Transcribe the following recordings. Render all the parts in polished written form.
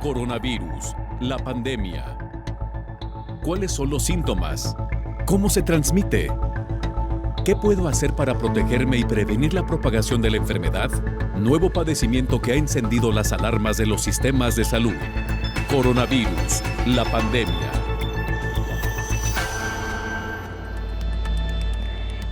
Coronavirus, la pandemia. ¿Cuáles son los síntomas? ¿Cómo se transmite? ¿Qué puedo hacer para protegerme y prevenir la propagación de la enfermedad? Nuevo padecimiento que ha encendido las alarmas de los sistemas de salud. Coronavirus, la pandemia.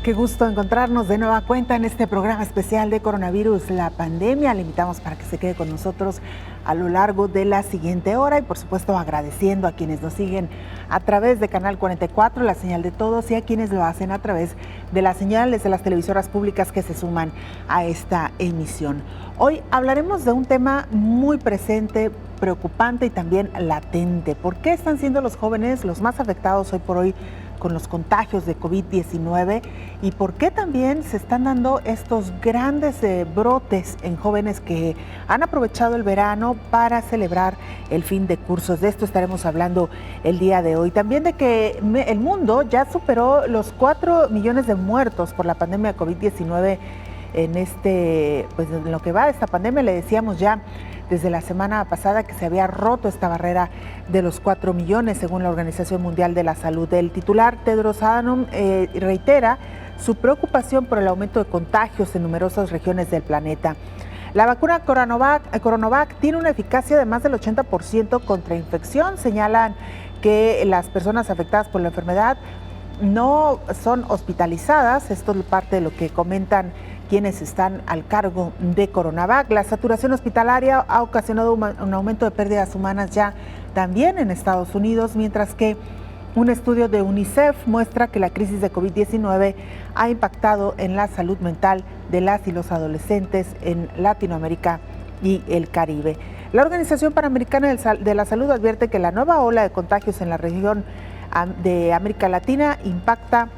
Qué gusto encontrarnos de nueva cuenta en este programa especial de Coronavirus, la pandemia. Le invitamos para que se quede con nosotros a lo largo de la siguiente hora y por supuesto agradeciendo a quienes nos siguen a través de Canal 44, la señal de todos, y a quienes lo hacen a través de las señales de las televisoras públicas que se suman a esta emisión. Hoy hablaremos de un tema muy presente, preocupante y también latente. ¿Por qué están siendo los jóvenes los más afectados hoy por hoy con los contagios de COVID-19 y por qué también se están dando estos grandes brotes en jóvenes que han aprovechado el verano para celebrar el fin de cursos? De esto estaremos hablando el día de hoy. También de que el mundo ya superó los 4 millones de muertos por la pandemia de COVID-19 en lo que va de esta pandemia. Le decíamos ya desde la semana pasada que se había roto esta barrera de los 4 millones, según la Organización Mundial de la Salud. El titular Tedros Adhanom reitera su preocupación por el aumento de contagios en numerosas regiones del planeta. La vacuna Coronavac tiene una eficacia de más del 80% contra infección. Señalan que las personas afectadas por la enfermedad no son hospitalizadas. Esto es parte de lo que comentan quienes están al cargo de Coronavac. La saturación hospitalaria ha ocasionado un aumento de pérdidas humanas ya también en Estados Unidos, mientras que un estudio de UNICEF muestra que la crisis de COVID-19 ha impactado en la salud mental de las y los adolescentes en Latinoamérica y el Caribe. La Organización Panamericana de la Salud advierte que la nueva ola de contagios en la región de América Latina impacta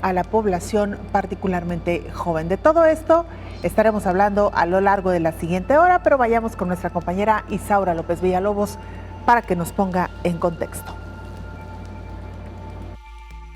a la población particularmente joven. De todo esto estaremos hablando a lo largo de la siguiente hora, pero vayamos con nuestra compañera Isaura López Villalobos para que nos ponga en contexto.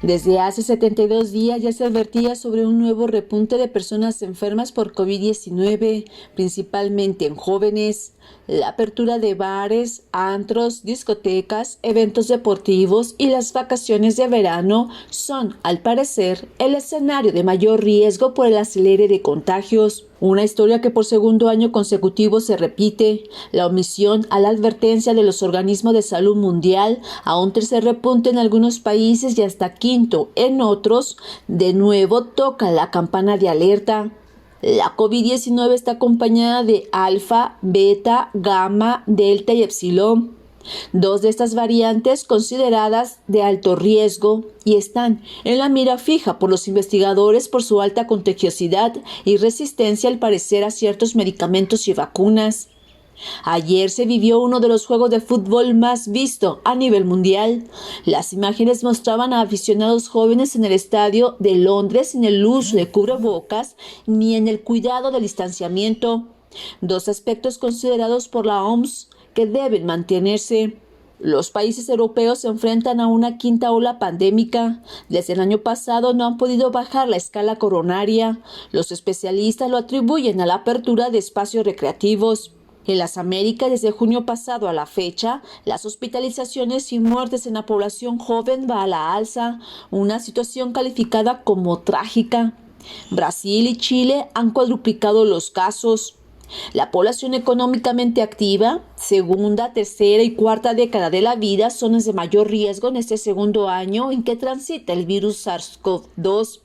Desde hace 72 días ya se advertía sobre un nuevo repunte de personas enfermas por COVID-19, principalmente en jóvenes. La apertura de bares, antros, discotecas, eventos deportivos y las vacaciones de verano son, al parecer, el escenario de mayor riesgo por el acelere de contagios. Una historia que por segundo año consecutivo se repite. La omisión a la advertencia de los organismos de salud mundial, a un tercer repunte en algunos países y hasta quinto en otros, de nuevo toca la campana de alerta. La COVID-19 está acompañada de alfa, beta, gamma, delta y epsilon. 2 de estas variantes consideradas de alto riesgo y están en la mira fija por los investigadores por su alta contagiosidad y resistencia al parecer a ciertos medicamentos y vacunas. Ayer se vivió uno de los juegos de fútbol más visto a nivel mundial. Las imágenes mostraban a aficionados jóvenes en el estadio de Londres sin el uso de cubrebocas ni en el cuidado del distanciamiento. 2 aspectos considerados por la OMS que deben mantenerse. Los países europeos se enfrentan a una quinta ola pandémica. Desde el año pasado no han podido bajar la escala coronaria. Los especialistas lo atribuyen a la apertura de espacios recreativos. En las Américas, desde junio pasado a la fecha, las hospitalizaciones y muertes en la población joven va a la alza, una situación calificada como trágica. Brasil y Chile han cuadruplicado los casos. La población económicamente activa, segunda, tercera y cuarta década de la vida son las de mayor riesgo en este segundo año en que transita el virus SARS-CoV-2.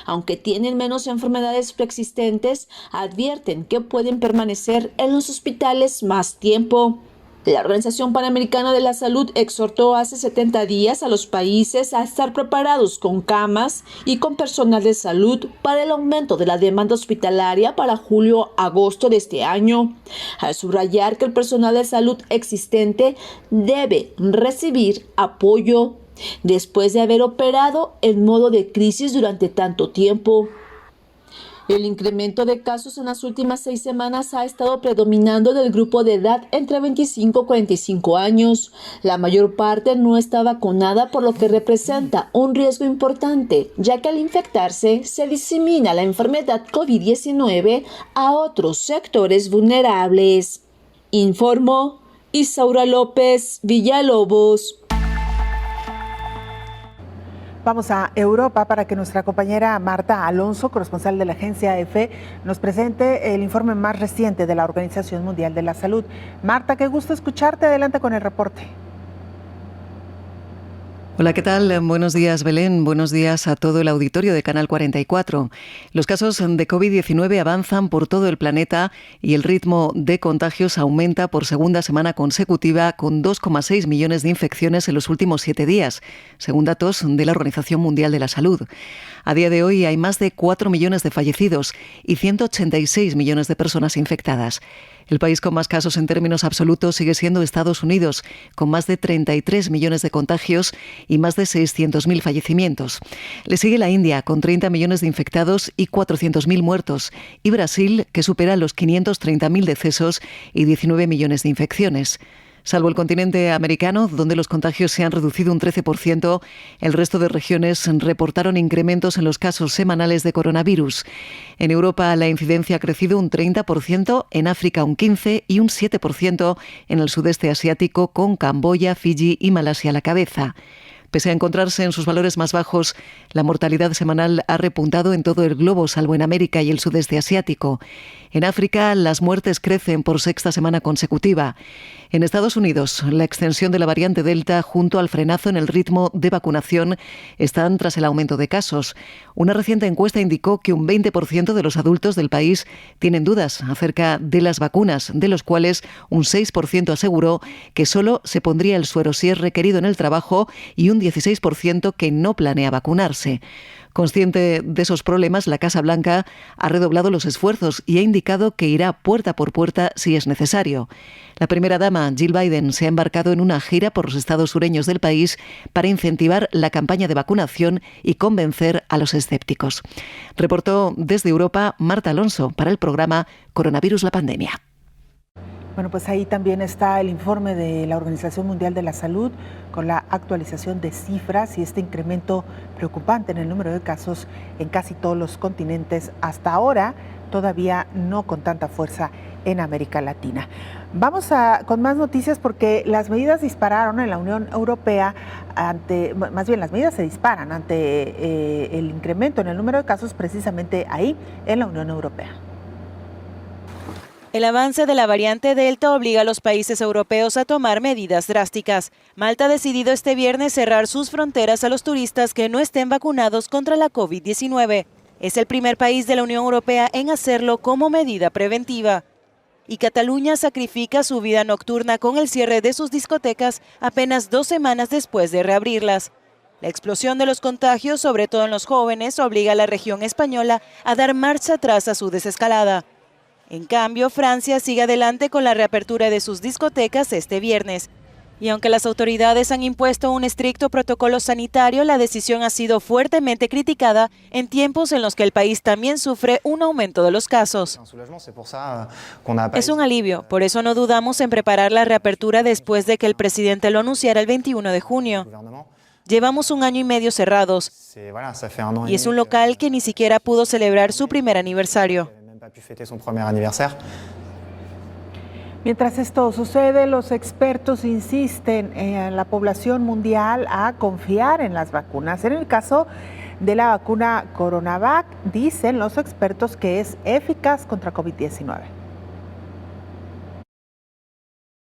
Aunque tienen menos enfermedades preexistentes, advierten que pueden permanecer en los hospitales más tiempo. La Organización Panamericana de la Salud exhortó hace 70 días a los países a estar preparados con camas y con personal de salud para el aumento de la demanda hospitalaria para julio-agosto de este año, al subrayar que el personal de salud existente debe recibir apoyo después de haber operado en modo de crisis durante tanto tiempo. El incremento de casos en las últimas 6 semanas ha estado predominando del grupo de edad entre 25 y 45 años. La mayor parte no está vacunada, por lo que representa un riesgo importante, ya que al infectarse se disemina la enfermedad COVID-19 a otros sectores vulnerables. Informó Isaura López Villalobos. Vamos a Europa para que nuestra compañera Marta Alonso, corresponsal de la agencia AFE, nos presente el informe más reciente de la Organización Mundial de la Salud. Marta, qué gusto escucharte. Adelante con el reporte. Hola, ¿qué tal? Buenos días, Belén. Buenos días a todo el auditorio de Canal 44. Los casos de COVID-19 avanzan por todo el planeta y el ritmo de contagios aumenta por segunda semana consecutiva, con 2,6 millones de infecciones en los últimos 7 días, según datos de la Organización Mundial de la Salud. A día de hoy hay más de 4 millones de fallecidos y 186 millones de personas infectadas. El país con más casos en términos absolutos sigue siendo Estados Unidos, con más de 33 millones de contagios y más de 600.000 fallecimientos. Le sigue la India, con 30 millones de infectados y 400.000 muertos, y Brasil, que supera los 530.000 decesos y 19 millones de infecciones. Salvo el continente americano, donde los contagios se han reducido un 13%, el resto de regiones reportaron incrementos en los casos semanales de coronavirus. En Europa la incidencia ha crecido un 30%, en África un 15% y un 7% en el sudeste asiático, con Camboya, Fiji y Malasia a la cabeza. Pese a encontrarse en sus valores más bajos, la mortalidad semanal ha repuntado en todo el globo, salvo en América y el sudeste asiático. En África, las muertes crecen por sexta semana consecutiva. En Estados Unidos, la extensión de la variante Delta junto al frenazo en el ritmo de vacunación están tras el aumento de casos. Una reciente encuesta indicó que un 20% de los adultos del país tienen dudas acerca de las vacunas, de los cuales un 6% aseguró que solo se pondría el suero si es requerido en el trabajo y un 16% que no planea vacunarse. Consciente de esos problemas, la Casa Blanca ha redoblado los esfuerzos y ha indicado que irá puerta por puerta si es necesario. La primera dama, Jill Biden, se ha embarcado en una gira por los estados sureños del país para incentivar la campaña de vacunación y convencer a los escépticos. Reportó desde Europa Marta Alonso para el programa Coronavirus, la pandemia. Bueno, pues ahí también está el informe de la Organización Mundial de la Salud con la actualización de cifras y este incremento preocupante en el número de casos en casi todos los continentes hasta ahora, todavía no con tanta fuerza en América Latina. Vamos con más noticias porque las medidas dispararon en la Unión Europea las medidas se disparan ante el incremento en el número de casos precisamente ahí en la Unión Europea. El avance de la variante Delta obliga a los países europeos a tomar medidas drásticas. Malta ha decidido este viernes cerrar sus fronteras a los turistas que no estén vacunados contra la COVID-19. Es el primer país de la Unión Europea en hacerlo como medida preventiva. Y Cataluña sacrifica su vida nocturna con el cierre de sus discotecas apenas 2 semanas después de reabrirlas. La explosión de los contagios, sobre todo en los jóvenes, obliga a la región española a dar marcha atrás a su desescalada. En cambio, Francia sigue adelante con la reapertura de sus discotecas este viernes. Y aunque las autoridades han impuesto un estricto protocolo sanitario, la decisión ha sido fuertemente criticada en tiempos en los que el país también sufre un aumento de los casos. Es un alivio, por eso no dudamos en preparar la reapertura después de que el presidente lo anunciara el 21 de junio. Llevamos 1 año y medio cerrados y es un local que ni siquiera pudo celebrar su primer aniversario. Mientras esto sucede, los expertos insisten en la población mundial a confiar en las vacunas. En el caso de la vacuna Coronavac, dicen los expertos que es eficaz contra COVID-19.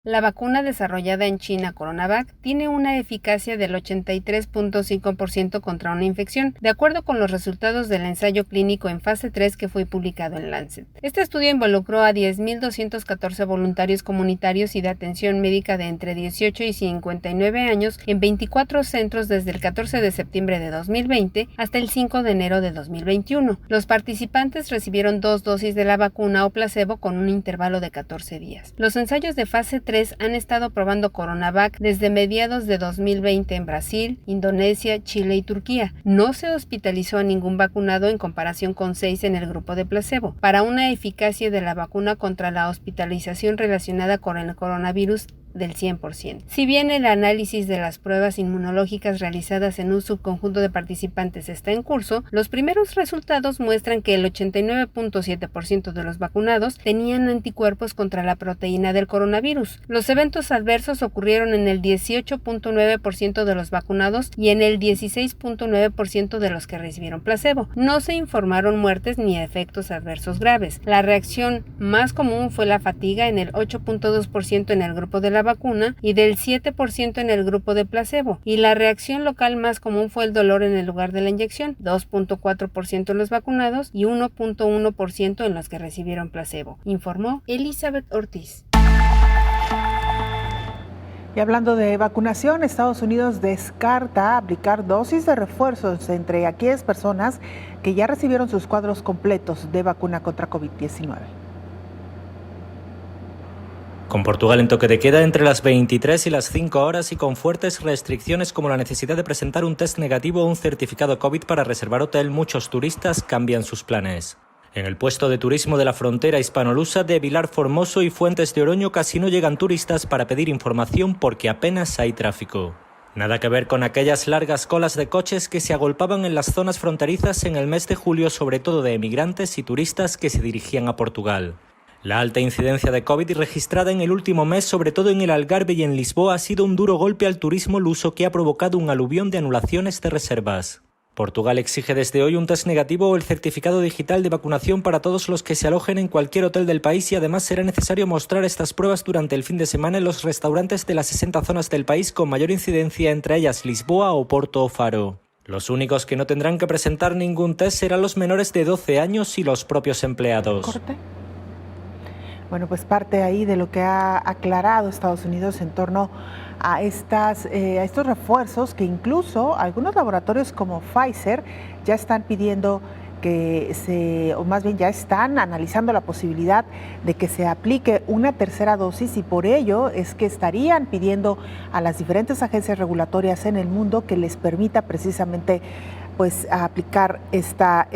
La vacuna desarrollada en China, Coronavac, tiene una eficacia del 83.5% contra una infección, de acuerdo con los resultados del ensayo clínico en fase 3 que fue publicado en Lancet. Este estudio involucró a 10.214 voluntarios comunitarios y de atención médica de entre 18 y 59 años en 24 centros desde el 14 de septiembre de 2020 hasta el 5 de enero de 2021. Los participantes recibieron 2 dosis de la vacuna o placebo con un intervalo de 14 días. Los ensayos de fase 3 han estado probando Coronavac desde mediados de 2020 en Brasil, Indonesia, Chile y Turquía. No se hospitalizó a ningún vacunado en comparación con 6 en el grupo de placebo. Para una eficacia de la vacuna contra la hospitalización relacionada con el coronavirus del 100%. Si bien el análisis de las pruebas inmunológicas realizadas en un subconjunto de participantes está en curso, los primeros resultados muestran que el 89.7% de los vacunados tenían anticuerpos contra la proteína del coronavirus. Los eventos adversos ocurrieron en el 18.9% de los vacunados y en el 16.9% de los que recibieron placebo. No se informaron muertes ni efectos adversos graves. La reacción más común fue la fatiga en el 8.2% en el grupo de la vacuna y del 7% en el grupo de placebo, y la reacción local más común fue el dolor en el lugar de la inyección, 2.4% en los vacunados y 1.1% en los que recibieron placebo, informó Elizabeth Ortiz. Y hablando de vacunación, Estados Unidos descarta aplicar dosis de refuerzos entre aquellas personas que ya recibieron sus cuadros completos de vacuna contra COVID-19. Con Portugal en toque de queda entre las 23 y las 5 horas y con fuertes restricciones como la necesidad de presentar un test negativo o un certificado COVID para reservar hotel, muchos turistas cambian sus planes. En el puesto de turismo de la frontera hispanolusa de Vilar Formoso y Fuentes de Oroño casi no llegan turistas para pedir información porque apenas hay tráfico. Nada que ver con aquellas largas colas de coches que se agolpaban en las zonas fronterizas en el mes de julio, sobre todo de emigrantes y turistas que se dirigían a Portugal. La alta incidencia de COVID registrada en el último mes, sobre todo en el Algarve y en Lisboa, ha sido un duro golpe al turismo luso que ha provocado un aluvión de anulaciones de reservas. Portugal exige desde hoy un test negativo o el certificado digital de vacunación para todos los que se alojen en cualquier hotel del país y además será necesario mostrar estas pruebas durante el fin de semana en los restaurantes de las 60 zonas del país con mayor incidencia, entre ellas Lisboa, Oporto o Faro. Los únicos que no tendrán que presentar ningún test serán los menores de 12 años y los propios empleados. ¿Corte? Bueno, pues parte ahí de lo que ha aclarado Estados Unidos en torno a estos refuerzos que incluso algunos laboratorios como Pfizer ya están pidiendo o más bien ya están analizando la posibilidad de que se aplique una tercera dosis, y por ello es que estarían pidiendo a las diferentes agencias regulatorias en el mundo que les permita precisamente pues aplicar esta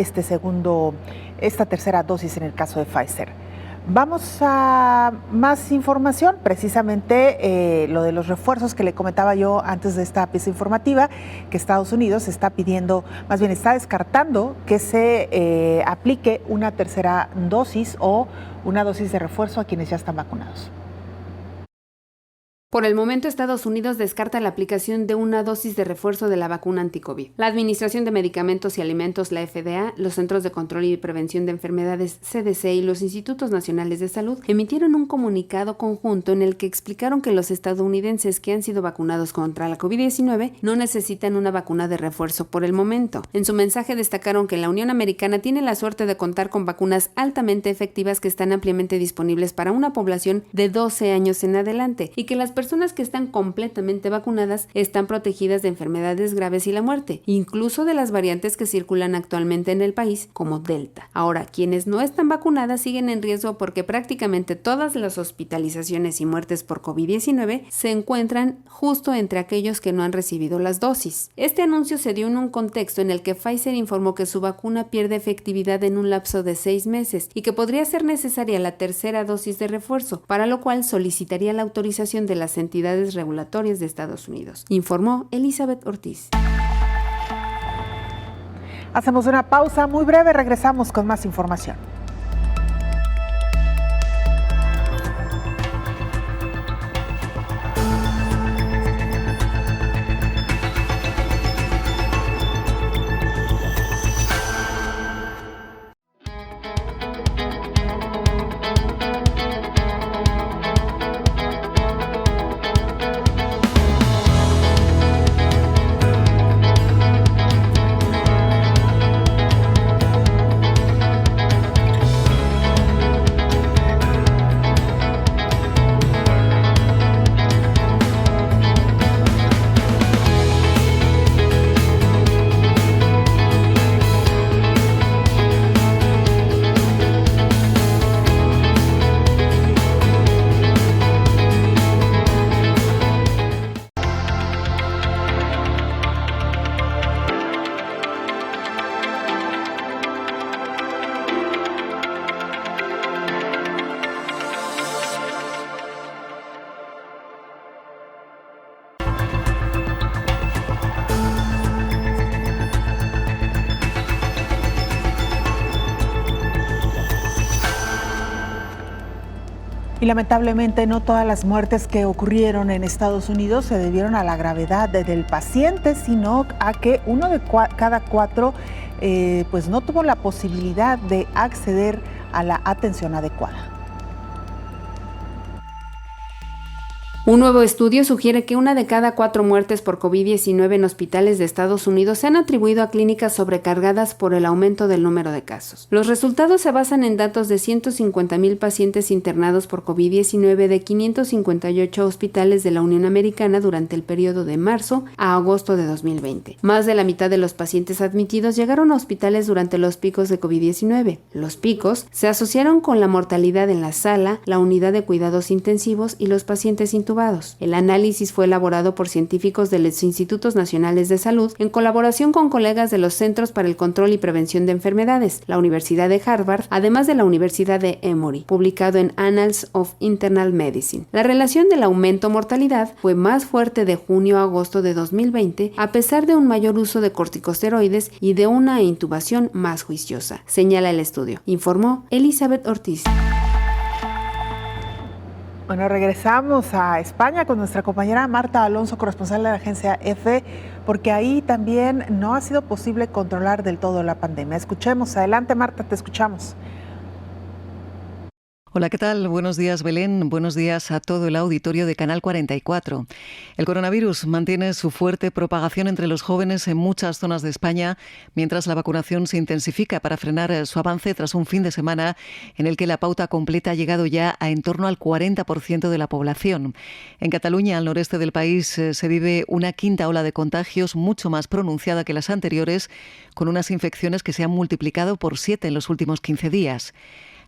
tercera dosis en el caso de Pfizer. Vamos a más información, precisamente lo de los refuerzos que le comentaba yo antes de esta pieza informativa, que Estados Unidos está pidiendo, más bien está descartando que se aplique una tercera dosis o una dosis de refuerzo a quienes ya están vacunados. Por el momento, Estados Unidos descarta la aplicación de una dosis de refuerzo de la vacuna anti-COVID. La Administración de Medicamentos y Alimentos, la FDA, los Centros de Control y Prevención de Enfermedades, CDC, y los Institutos Nacionales de Salud emitieron un comunicado conjunto en el que explicaron que los estadounidenses que han sido vacunados contra la COVID-19 no necesitan una vacuna de refuerzo por el momento. En su mensaje destacaron que la Unión Americana tiene la suerte de contar con vacunas altamente efectivas que están ampliamente disponibles para una población de 12 años en adelante y que las personas que están completamente vacunadas están protegidas de enfermedades graves y la muerte, incluso de las variantes que circulan actualmente en el país, como Delta. Ahora, quienes no están vacunadas siguen en riesgo porque prácticamente todas las hospitalizaciones y muertes por COVID-19 se encuentran justo entre aquellos que no han recibido las dosis. Este anuncio se dio en un contexto en el que Pfizer informó que su vacuna pierde efectividad en un lapso de 6 meses y que podría ser necesaria la tercera dosis de refuerzo, para lo cual solicitaría la autorización de las entidades regulatorias de Estados Unidos, informó Elizabeth Ortiz. Hacemos una pausa muy breve, regresamos con más información. Y lamentablemente no todas las muertes que ocurrieron en Estados Unidos se debieron a la gravedad del paciente, sino a que uno de cada cuatro pues no tuvo la posibilidad de acceder a la atención adecuada. Un nuevo estudio sugiere que 1 de cada 4 muertes por COVID-19 en hospitales de Estados Unidos se han atribuido a clínicas sobrecargadas por el aumento del número de casos. Los resultados se basan en datos de 150,000 pacientes internados por COVID-19 de 558 hospitales de la Unión Americana durante el periodo de marzo a agosto de 2020. Más de la mitad de los pacientes admitidos llegaron a hospitales durante los picos de COVID-19. Los picos se asociaron con la mortalidad en la sala, la unidad de cuidados intensivos y los pacientes intubados. El análisis fue elaborado por científicos de los Institutos Nacionales de Salud en colaboración con colegas de los Centros para el Control y Prevención de Enfermedades, la Universidad de Harvard, además de la Universidad de Emory, publicado en Annals of Internal Medicine. La relación del aumento mortalidad fue más fuerte de junio a agosto de 2020, a pesar de un mayor uso de corticosteroides y de una intubación más juiciosa, señala el estudio, informó Elizabeth Ortiz. Bueno, regresamos a España con nuestra compañera Marta Alonso, corresponsal de la agencia EFE, porque ahí también no ha sido posible controlar del todo la pandemia. Escuchemos. Adelante, Marta, te escuchamos. Hola, ¿qué tal? Buenos días, Belén. Buenos días a todo el auditorio de Canal 44. El coronavirus mantiene su fuerte propagación entre los jóvenes en muchas zonas de España, mientras la vacunación se intensifica para frenar su avance tras un fin de semana en el que la pauta completa ha llegado ya a en torno al 40% de la población. En Cataluña, al noreste del país, se vive una quinta ola de contagios mucho más pronunciada que las anteriores, con unas infecciones que se han multiplicado por 7 en los últimos 15 días.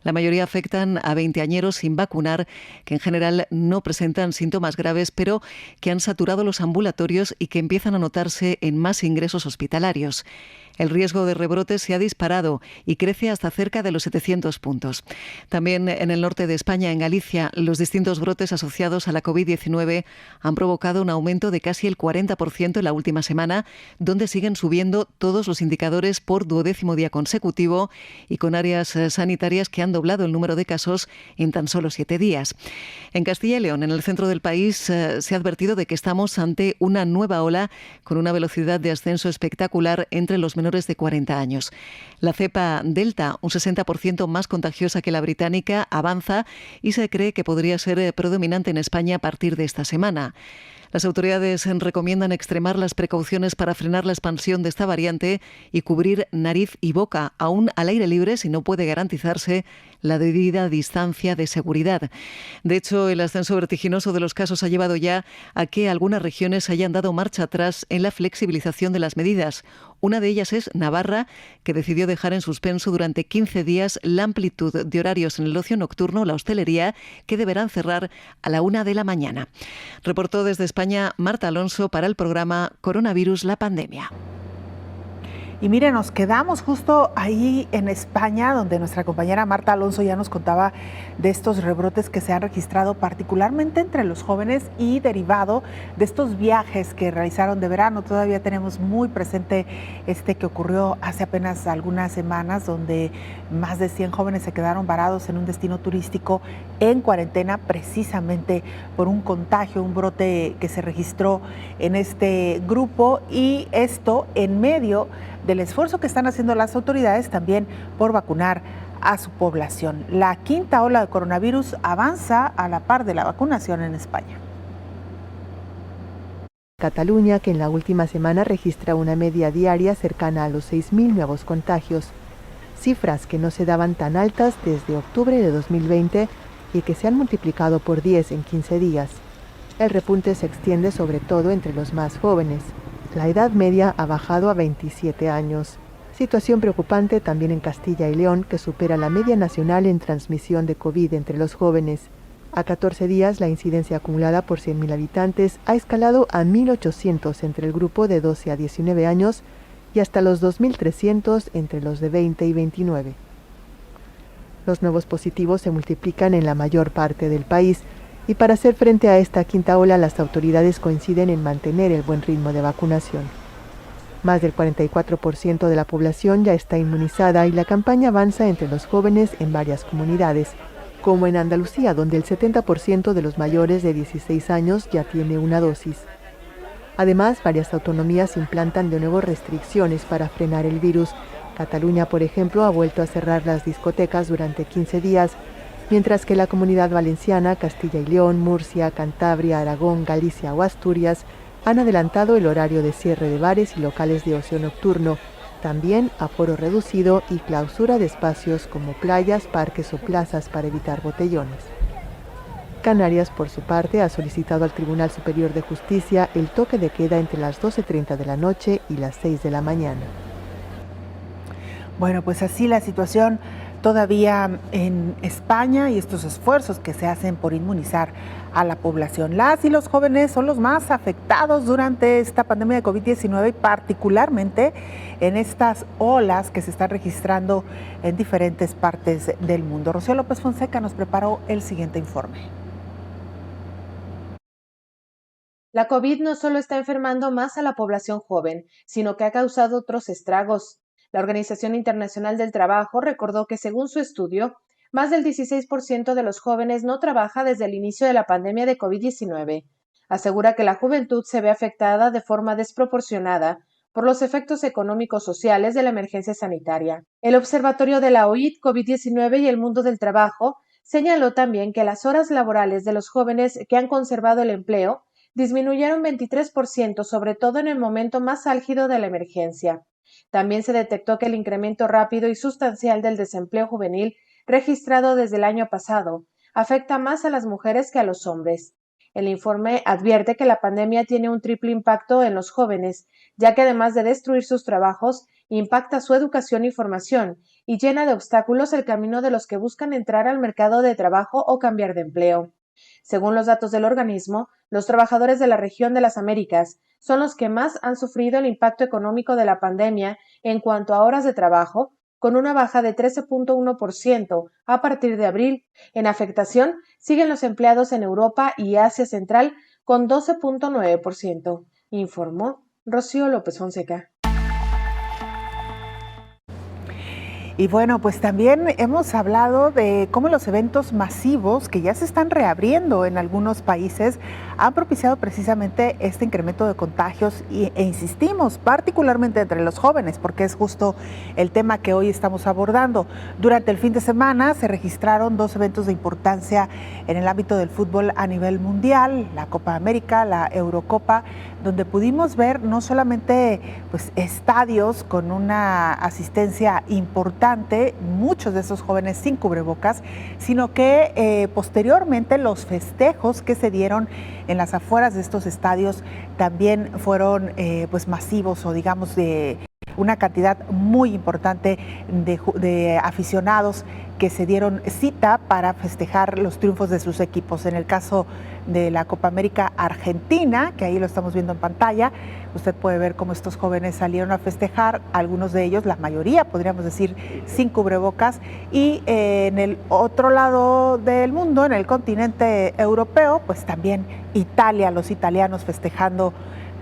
La mayoría afectan a veinteañeros sin vacunar, que en general no presentan síntomas graves, pero que han saturado los ambulatorios y que empiezan a notarse en más ingresos hospitalarios. El riesgo de rebrote se ha disparado y crece hasta cerca de los 700 puntos. También en el norte de España, en Galicia, los distintos brotes asociados a la COVID-19 han provocado un aumento de casi el 40% en la última semana, donde siguen subiendo todos los indicadores por 12º día consecutivo y con áreas sanitarias que han doblado el número de casos en tan solo 7 días. En Castilla y León, en el centro del país, se ha advertido de que estamos ante una nueva ola con una velocidad de ascenso espectacular entre los menores de 40 años. La cepa Delta, un 60% más contagiosa que la británica, avanza y se cree que podría ser predominante en España a partir de esta semana. Las autoridades recomiendan extremar las precauciones para frenar la expansión de esta variante y cubrir nariz y boca, aún al aire libre, si no puede garantizarse la debida distancia de seguridad. De hecho, el ascenso vertiginoso de los casos ha llevado ya a que algunas regiones hayan dado marcha atrás en la flexibilización de las medidas. Una de ellas es Navarra, que decidió dejar en suspenso durante 15 días la amplitud de horarios en el ocio nocturno, la hostelería, que deberán cerrar a la 1 de la mañana. Reportó desde España Marta Alonso para el programa Coronavirus, la pandemia. Y mire, nos quedamos justo ahí en España, donde nuestra compañera Marta Alonso ya nos contaba de estos rebrotes que se han registrado particularmente entre los jóvenes y derivado de estos viajes que realizaron de verano. Todavía tenemos muy presente que ocurrió hace apenas algunas semanas, donde más de 100 jóvenes se quedaron varados en un destino turístico en cuarentena precisamente por un contagio, un brote que se registró en este grupo, y esto en medio del esfuerzo que están haciendo las autoridades también por vacunar a su población. La quinta ola de coronavirus avanza a la par de la vacunación en España. Cataluña, que en la última semana registra una media diaria cercana a los 6.000 nuevos contagios, cifras que no se daban tan altas desde octubre de 2020 y que se han multiplicado por 10 en 15 días. El repunte se extiende sobre todo entre los más jóvenes. La edad media ha bajado a 27 años. Situación preocupante también en Castilla y León, que supera la media nacional en transmisión de COVID entre los jóvenes. A 14 días, la incidencia acumulada por 100.000 habitantes ha escalado a 1.800 entre el grupo de 12 a 19 años y hasta los 2.300 entre los de 20 y 29. Los nuevos positivos se multiplican en la mayor parte del país, y para hacer frente a esta quinta ola, las autoridades coinciden en mantener el buen ritmo de vacunación. Más del 44% de la población ya está inmunizada y la campaña avanza entre los jóvenes en varias comunidades. como en Andalucía, donde el 70% de los mayores de 16 años ya tiene una dosis. Además, varias autonomías implantan de nuevo restricciones para frenar el virus. Cataluña, por ejemplo, ha vuelto a cerrar las discotecas durante 15 días, mientras que la Comunidad Valenciana, Castilla y León, Murcia, Cantabria, Aragón, Galicia o Asturias han adelantado el horario de cierre de bares y locales de ocio nocturno, también aforo reducido y clausura de espacios como playas, parques o plazas para evitar botellones. Canarias, por su parte, ha solicitado al Tribunal Superior de Justicia el toque de queda entre las 12:30 de la noche y las 6 de la mañana. Bueno, pues así la situación todavía en España y estos esfuerzos que se hacen por inmunizar a la población. Las y los jóvenes son los más afectados durante esta pandemia de COVID-19 y particularmente en estas olas que se están registrando en diferentes partes del mundo. Rocío López Fonseca nos preparó el siguiente informe. La COVID no solo está enfermando más a la población joven, sino que ha causado otros estragos. La Organización Internacional del Trabajo recordó que, según su estudio, más del 16% de los jóvenes no trabaja desde el inicio de la pandemia de COVID-19. Asegura que la juventud se ve afectada de forma desproporcionada por los efectos económicos sociales de la emergencia sanitaria. El Observatorio de la OIT, COVID-19 y el mundo del trabajo señaló también que las horas laborales de los jóvenes que han conservado el empleo disminuyeron 23%, sobre todo en el momento más álgido de la emergencia. También se detectó que el incremento rápido y sustancial del desempleo juvenil registrado desde el año pasado afecta más a las mujeres que a los hombres. El informe advierte que la pandemia tiene un triple impacto en los jóvenes, ya que además de destruir sus trabajos, impacta su educación y formación y llena de obstáculos el camino de los que buscan entrar al mercado de trabajo o cambiar de empleo. Según los datos del organismo, los trabajadores de la región de las Américas son los que más han sufrido el impacto económico de la pandemia en cuanto a horas de trabajo, con una baja de 13.1% a partir de abril. En afectación siguen los empleados en Europa y Asia Central con 12.9%, informó Rocío López Fonseca. Y bueno, pues también hemos hablado de cómo los eventos masivos que ya se están reabriendo en algunos países han propiciado precisamente este incremento de contagios e insistimos particularmente entre los jóvenes porque es justo el tema que hoy estamos abordando. Durante el fin de semana se registraron 2 eventos de importancia en el ámbito del fútbol a nivel mundial, la Copa América, la Eurocopa, donde pudimos ver no solamente pues, estadios con una asistencia importante, muchos de esos jóvenes sin cubrebocas, sino que posteriormente los festejos que se dieron en las afueras de estos estadios también fueron pues masivos o digamos de una cantidad muy importante de aficionados que se dieron cita para festejar los triunfos de sus equipos. En el caso de la Copa América Argentina, que ahí lo estamos viendo en pantalla, usted puede ver cómo estos jóvenes salieron a festejar, algunos de ellos, la mayoría, podríamos decir, sin cubrebocas, y en el otro lado del mundo, en el continente europeo, pues también Italia, los italianos festejando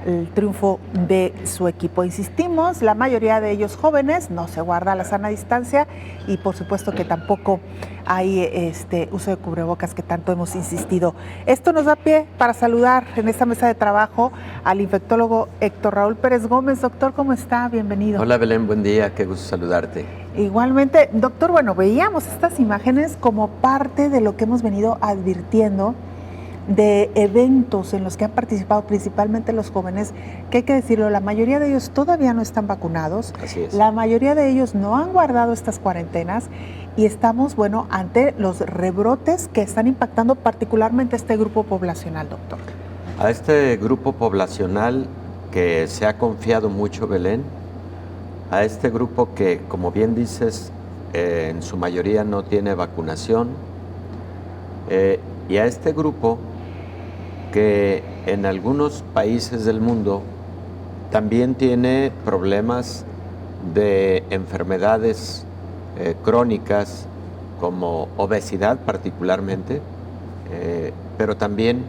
el triunfo de su equipo. Insistimos, la mayoría de ellos jóvenes, no se guarda la sana distancia y por supuesto que tampoco hay uso de cubrebocas que tanto hemos insistido. Esto nos da pie para saludar en esta mesa de trabajo al infectólogo Héctor Raúl Pérez Gómez. Doctor, ¿cómo está? Bienvenido. Hola Belén, buen día, qué gusto saludarte. Igualmente, doctor, bueno, veíamos estas imágenes como parte de lo que hemos venido advirtiendo de eventos en los que han participado principalmente los jóvenes, que hay que decirlo, la mayoría de ellos todavía no están vacunados. Así es. La mayoría de ellos no han guardado estas cuarentenas y estamos, bueno, ante los rebrotes que están impactando particularmente a este grupo poblacional, doctor. A este grupo poblacional que se ha confiado mucho, Belén, a este grupo que, como bien dices, en su mayoría no tiene vacunación, y a este grupo que en algunos países del mundo también tiene problemas de enfermedades crónicas como obesidad particularmente, pero también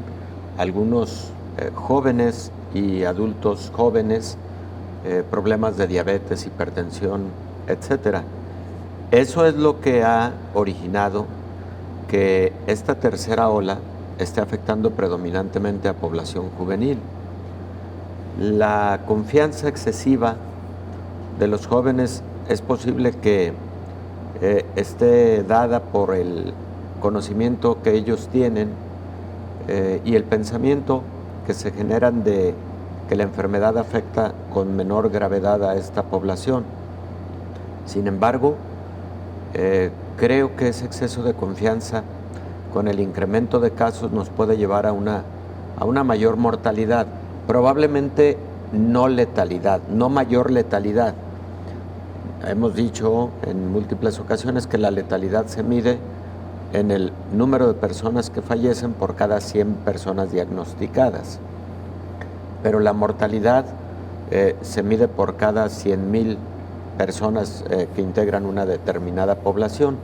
algunos jóvenes y adultos jóvenes, problemas de diabetes, hipertensión, etcétera. Eso es lo que ha originado que esta tercera ola esté afectando predominantemente a población juvenil. La confianza excesiva de los jóvenes es posible que esté dada por el conocimiento que ellos tienen y el pensamiento que se generan de que la enfermedad afecta con menor gravedad a esta población. Sin embargo, creo que ese exceso de confianza con el incremento de casos nos puede llevar a una mayor mortalidad, probablemente no letalidad, no mayor letalidad. Hemos dicho en múltiples ocasiones que la letalidad se mide en el número de personas que fallecen por cada 100 personas diagnosticadas, pero la mortalidad se mide por cada 100,000 personas que integran una determinada población.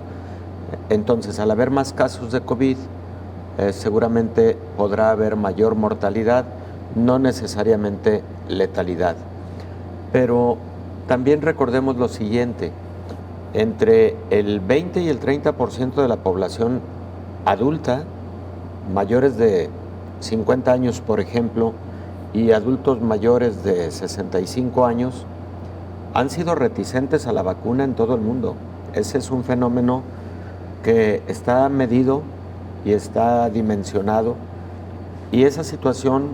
Entonces, al haber más casos de COVID, seguramente podrá haber mayor mortalidad, no necesariamente letalidad. Pero también recordemos lo siguiente: entre el 20 y el 30% de la población adulta, mayores de 50 años, por ejemplo, y adultos mayores de 65 años, han sido reticentes a la vacuna en todo el mundo. Ese es un fenómeno que está medido y está dimensionado, y esa situación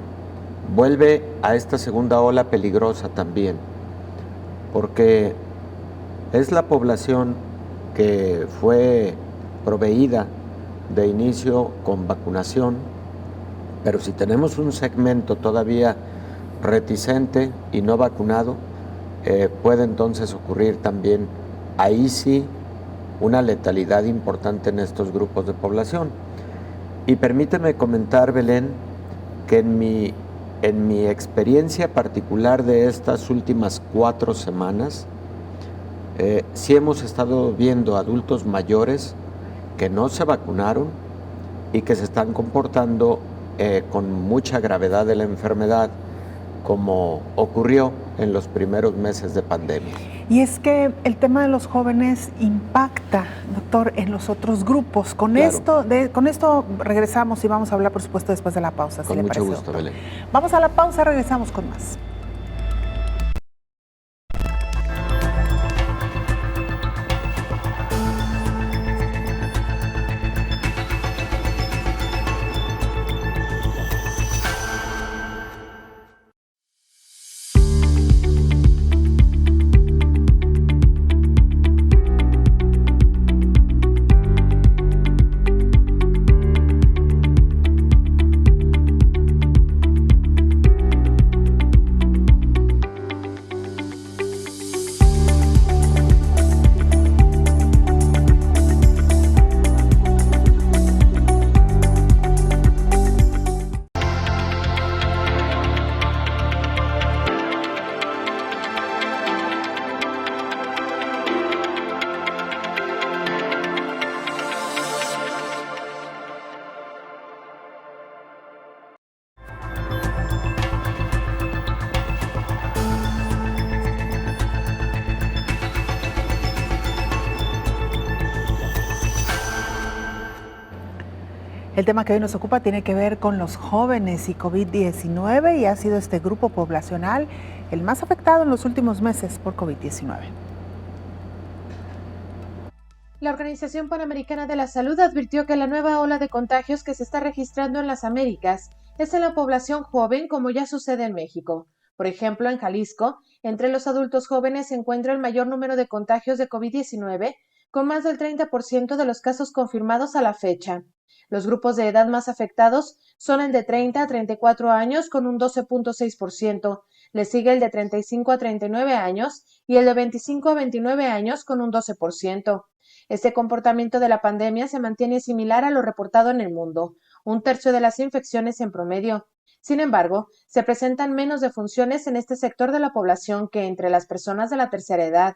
vuelve a esta segunda ola peligrosa también, porque es la población que fue proveída de inicio con vacunación, pero si tenemos un segmento todavía reticente y no vacunado, puede entonces ocurrir también, ahí sí, una letalidad importante en estos grupos de población. Y permíteme comentar, Belén, que en mi experiencia particular de estas últimas 4 semanas, sí hemos estado viendo adultos mayores que no se vacunaron y que se están comportando con mucha gravedad de la enfermedad, como ocurrió en los primeros meses de pandemia. Y es que el tema de los jóvenes impacta, doctor, en los otros grupos. Con esto regresamos y vamos a hablar, por supuesto, después de la pausa. Con mucho gusto, Belén. Vamos a la pausa, regresamos con más. El tema que hoy nos ocupa tiene que ver con los jóvenes y COVID-19, y ha sido este grupo poblacional el más afectado en los últimos meses por COVID-19. La Organización Panamericana de la Salud advirtió que la nueva ola de contagios que se está registrando en las Américas es en la población joven, como ya sucede en México. Por ejemplo, en Jalisco, entre los adultos jóvenes se encuentra el mayor número de contagios de COVID-19, con más del 30% de los casos confirmados a la fecha. Los grupos de edad más afectados son el de 30 a 34 años con un 12.6%, le sigue el de 35 a 39 años y el de 25 a 29 años con un 12%. Este comportamiento de la pandemia se mantiene similar a lo reportado en el mundo, 1/3 de las infecciones en promedio. Sin embargo, se presentan menos defunciones en este sector de la población que entre las personas de la tercera edad.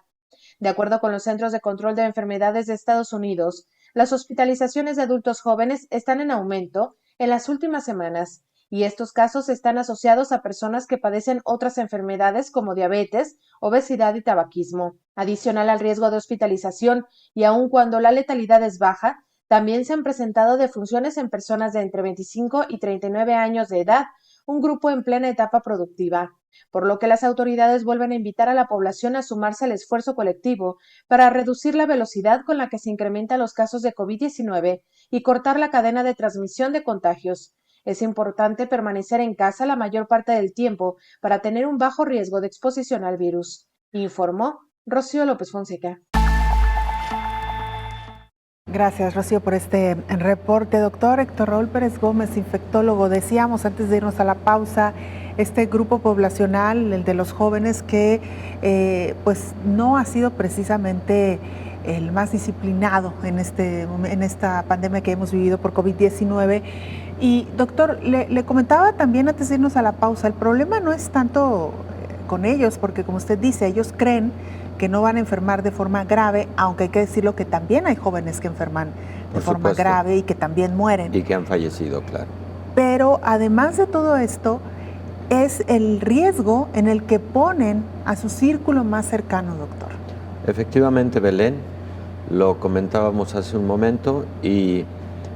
De acuerdo con los Centros de Control de Enfermedades de Estados Unidos, las hospitalizaciones de adultos jóvenes están en aumento en las últimas semanas, y estos casos están asociados a personas que padecen otras enfermedades como diabetes, obesidad y tabaquismo. Adicional al riesgo de hospitalización, y aun cuando la letalidad es baja, También se han presentado defunciones en personas de entre 25 y 39 años de edad, un grupo en plena etapa productiva, por lo que las autoridades vuelven a invitar a la población a sumarse al esfuerzo colectivo para reducir la velocidad con la que se incrementan los casos de COVID-19 y cortar la cadena de transmisión de contagios. Es importante permanecer en casa la mayor parte del tiempo para tener un bajo riesgo de exposición al virus, informó Rocío López Fonseca. Gracias, Rocío, por este reporte. Doctor Héctor Raúl Pérez Gómez, infectólogo, decíamos antes de irnos a la pausa, este grupo poblacional, el de los jóvenes, que pues no ha sido precisamente el más disciplinado en esta pandemia que hemos vivido por COVID-19. Y doctor, le comentaba también antes de irnos a la pausa, el problema no es tanto con ellos, porque como usted dice, ellos creen que no van a enfermar de forma grave, aunque hay que decirlo que también hay jóvenes que enferman de forma grave y que también mueren. Y que han fallecido, claro. Pero además de todo esto, es el riesgo en el que ponen a su círculo más cercano, doctor. Efectivamente, Belén, lo comentábamos hace un momento, y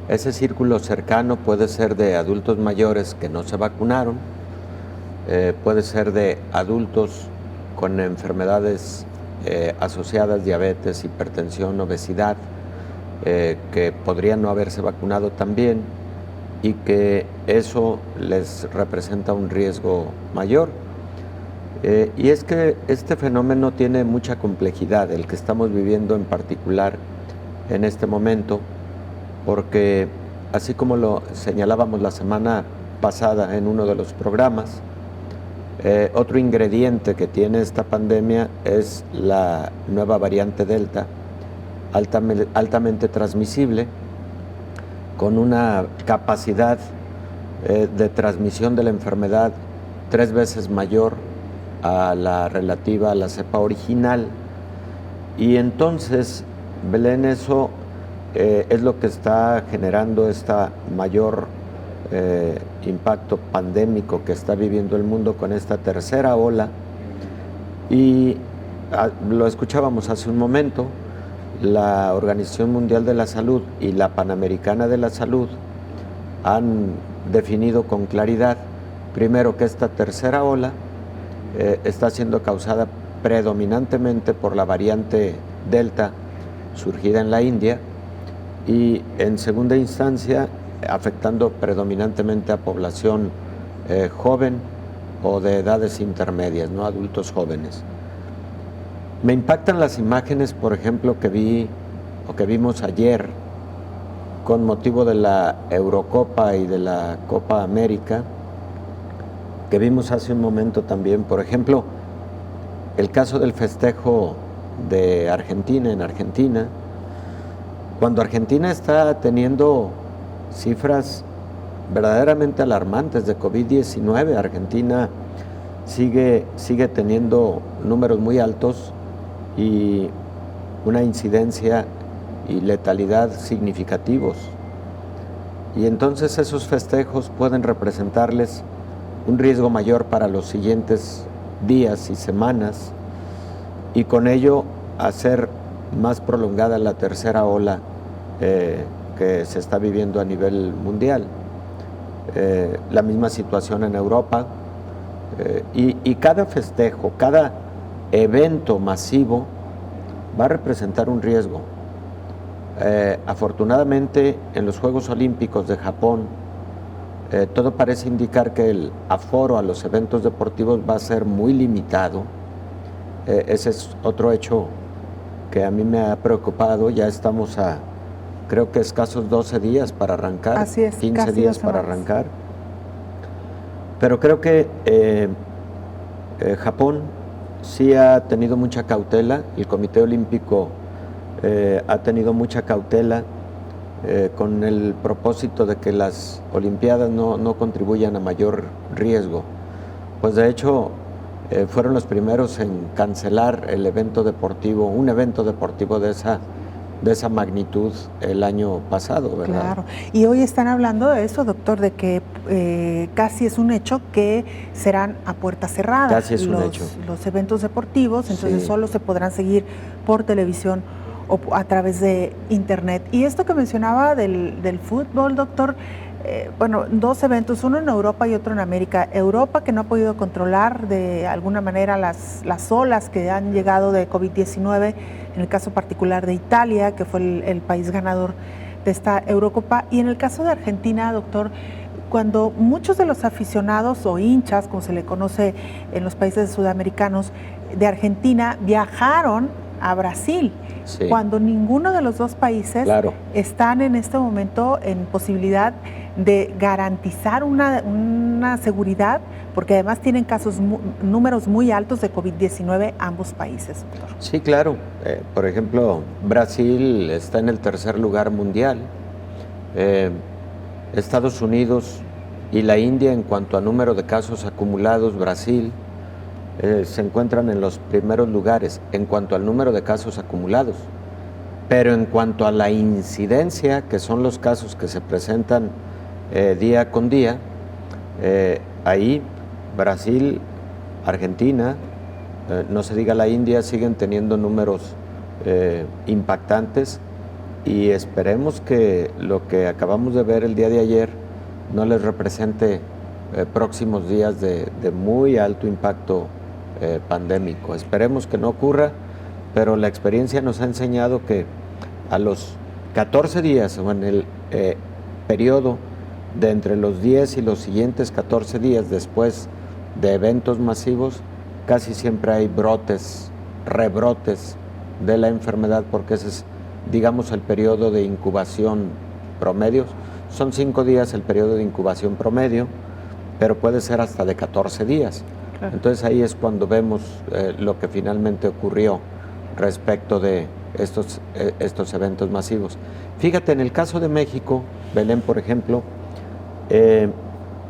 ese círculo cercano puede ser de adultos mayores que no se vacunaron, puede ser de adultos con enfermedades asociadas, diabetes, hipertensión, obesidad, que podrían no haberse vacunado también y que eso les representa un riesgo mayor. Y es que este fenómeno tiene mucha complejidad, el que estamos viviendo en particular en este momento, porque así como lo señalábamos la semana pasada en uno de los programas, otro ingrediente que tiene esta pandemia es la nueva variante Delta, altamente transmisible, con una capacidad de transmisión de la enfermedad 3 veces mayor a la relativa a la cepa original. Y entonces, Belén, eso es lo que está generando esta mayor impacto pandémico que está viviendo el mundo con esta tercera ola. Y lo escuchábamos hace un momento, la Organización Mundial de la Salud y la Panamericana de la Salud han definido con claridad, primero, que esta tercera ola está siendo causada predominantemente por la variante Delta surgida en la India, y en segunda instancia afectando predominantemente a población joven o de edades intermedias, no adultos jóvenes. Me impactan las imágenes, por ejemplo, que vimos ayer con motivo de la Eurocopa y de la Copa América, que vimos hace un momento también, por ejemplo, el caso del festejo de Argentina en Argentina, cuando Argentina está teniendo cifras verdaderamente alarmantes de COVID-19, Argentina sigue teniendo números muy altos y una incidencia y letalidad significativos. Y entonces esos festejos pueden representarles un riesgo mayor para los siguientes días y semanas, y con ello hacer más prolongada la tercera ola que se está viviendo a nivel mundial. La misma situación en Europa, y cada festejo, cada evento masivo va a representar un riesgo. Afortunadamente, en los Juegos Olímpicos de Japón, todo parece indicar que el aforo a los eventos deportivos va a ser muy limitado. Ese es otro hecho que a mí me ha preocupado. Ya estamos a, creo que escasos 12 días para arrancar, así es, 15 días para arrancar. Pero creo que Japón sí ha tenido mucha cautela, el Comité Olímpico ha tenido mucha cautela con el propósito de que las Olimpiadas no contribuyan a mayor riesgo. Pues de hecho fueron los primeros en cancelar el evento deportivo, un evento deportivo de esa magnitud el año pasado, ¿verdad? Claro, y hoy están hablando de eso, doctor, de que casi es un hecho que serán a puertas cerradas casi es un hecho. Los eventos deportivos, entonces sí, solo se podrán seguir por televisión o a través de Internet. Y esto que mencionaba del fútbol, doctor, bueno, dos eventos, uno en Europa y otro en América. Europa, que no ha podido controlar de alguna manera las olas que han llegado de COVID-19, en el caso particular de Italia, que fue el país ganador de esta Eurocopa. Y en el caso de Argentina, doctor, cuando muchos de los aficionados o hinchas, como se le conoce en los países sudamericanos, de Argentina viajaron a Brasil, sí, cuando ninguno de los dos países están en este momento en posibilidad de garantizar una seguridad, porque además tienen números muy altos de COVID-19 ambos países, doctor. Sí, claro. Por ejemplo, Brasil está en el tercer lugar mundial. Estados Unidos y la India, en cuanto a número de casos acumulados, Brasil se encuentran en los primeros lugares en cuanto al número de casos acumulados, pero en cuanto a la incidencia, que son los casos que se presentan día con día, ahí Brasil, Argentina, no se diga la India, siguen teniendo números impactantes, y esperemos que lo que acabamos de ver el día de ayer no les represente próximos días de muy alto impacto pandémico. Esperemos que no ocurra, pero la experiencia nos ha enseñado que a los 14 días o en el periodo de entre los 10 y los siguientes 14 días después de eventos masivos, casi siempre hay rebrotes de la enfermedad, porque ese es, digamos, el periodo de incubación promedio. Son 5 días el periodo de incubación promedio, pero puede ser hasta de 14 días. Claro. Entonces ahí es cuando vemos lo que finalmente ocurrió respecto de estos eventos masivos. Fíjate, en el caso de México, Belén, por ejemplo,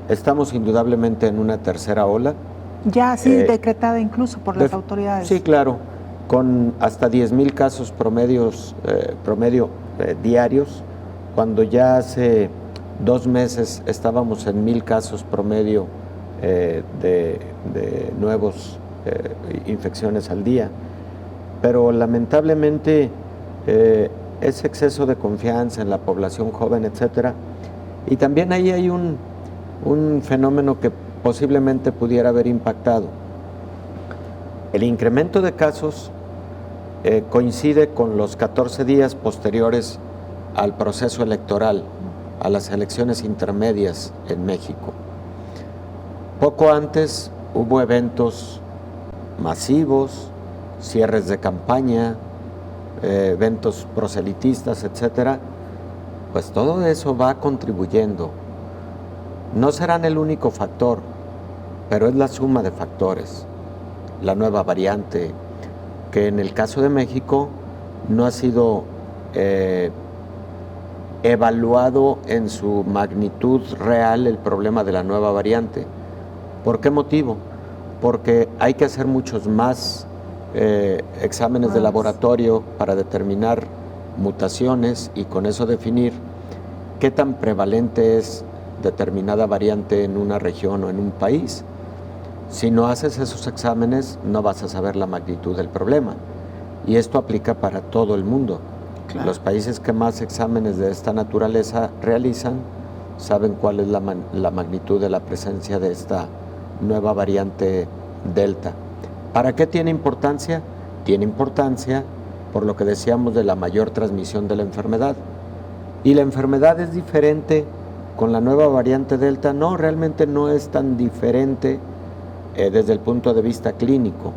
estamos indudablemente en una tercera ola. Ya así decretada incluso por las autoridades. Sí, claro, con hasta 10,000 casos promedio diarios, cuando ya hace 2 meses estábamos en 1,000 casos promedio de nuevos infecciones al día. Pero lamentablemente ese exceso de confianza en la población joven, etcétera, y también ahí hay un fenómeno que posiblemente pudiera haber impactado. El incremento de casos coincide con los 14 días posteriores al proceso electoral, a las elecciones intermedias en México. Poco antes hubo eventos masivos, cierres de campaña, eventos proselitistas, etcétera. Pues todo eso va contribuyendo. No serán el único factor, pero es la suma de factores. La nueva variante, que en el caso de México no ha sido evaluado en su magnitud real el problema de la nueva variante. ¿Por qué motivo? Porque hay que hacer muchos más exámenes de laboratorio para determinar mutaciones y con eso definir qué tan prevalente es determinada variante en una región o en un país. Si no haces esos exámenes, no vas a saber la magnitud del problema. Y esto aplica para todo el mundo. Claro. Los países que más exámenes de esta naturaleza realizan saben cuál es la magnitud de la presencia de esta nueva variante Delta. ¿Para qué tiene importancia? Tiene importancia por lo que decíamos de la mayor transmisión de la enfermedad. ¿Y la enfermedad es diferente con la nueva variante Delta? No, realmente no es tan diferente desde el punto de vista clínico.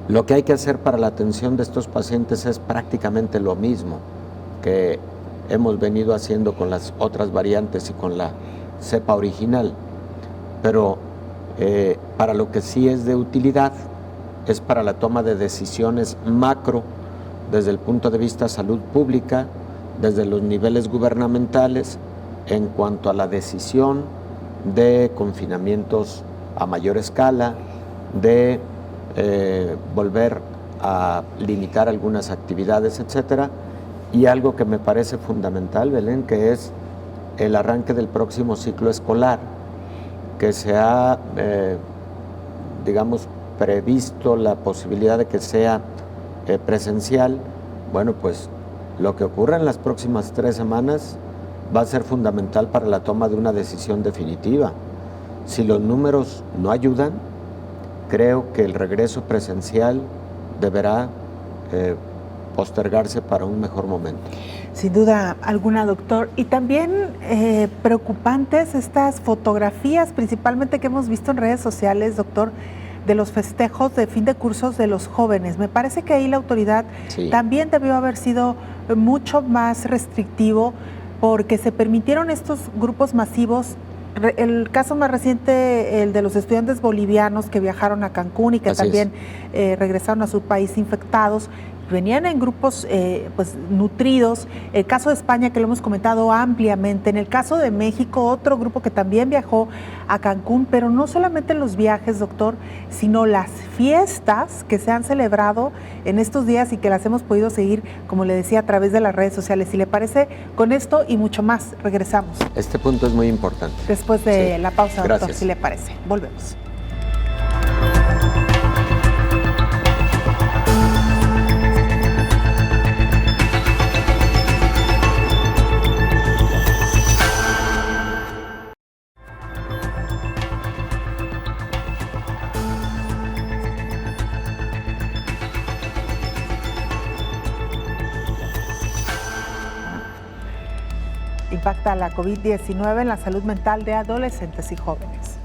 Lo que hay que hacer para la atención de estos pacientes es prácticamente lo mismo que hemos venido haciendo con las otras variantes y con la cepa original. Pero para lo que sí es de utilidad es para la toma de decisiones macro desde el punto de vista salud pública, desde los niveles gubernamentales, en cuanto a la decisión de confinamientos a mayor escala, de volver a limitar algunas actividades, etcétera, y algo que me parece fundamental, Belén, que es el arranque del próximo ciclo escolar, que se ha, digamos, previsto la posibilidad de que sea presencial, Bueno, pues lo que ocurra en las próximas 3 semanas va a ser fundamental para la toma de una decisión definitiva. Si los números no ayudan, creo que el regreso presencial deberá postergarse para un mejor momento. Sin duda alguna, doctor. Y también preocupantes estas fotografías, principalmente que hemos visto en redes sociales, doctor, de los festejos de fin de cursos de los jóvenes. Me parece que ahí la autoridad también debió haber sido mucho más restrictivo, porque se permitieron estos grupos masivos. El caso más reciente, el de los estudiantes bolivianos que viajaron a Cancún y que también regresaron a su país infectados, venían en grupos pues nutridos. El caso de España, que lo hemos comentado ampliamente. En el caso de México, otro grupo que también viajó a Cancún, pero no solamente los viajes, doctor, sino las fiestas que se han celebrado en estos días y que las hemos podido seguir, como le decía, a través de las redes sociales. Si le parece, con esto y mucho más, regresamos. Este punto es muy importante. Después de la pausa, doctor, Gracias. si le parece. Volvemos. Impacta la COVID-19 en la salud mental de adolescentes y jóvenes.